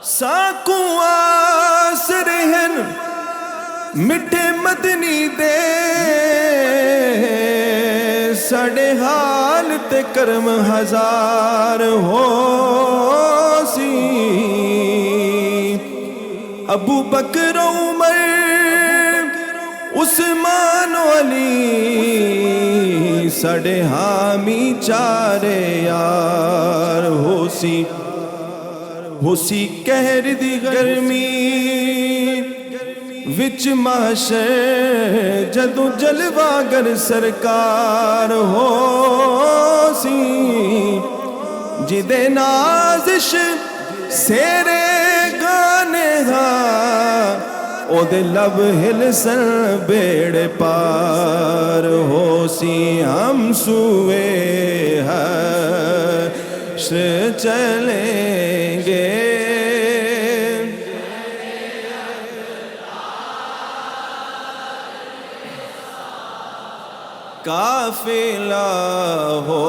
ساکوں آسر ہیں مٹھے مدنی دے ساڑے حال تے کرم ہزار ہو سی ابو بکر عمر عثمان و علی ساڑے حامی چارے یار ہو سی قہر دی گرمی وچ محشر جدوں جلوہ گر سرکار ہو سی جدے نازش سیرے گانے ہاں او دے لب ہل سن بیڑے پار ہو سی ہم سوئے حشر چلیں گے قافلہ ہو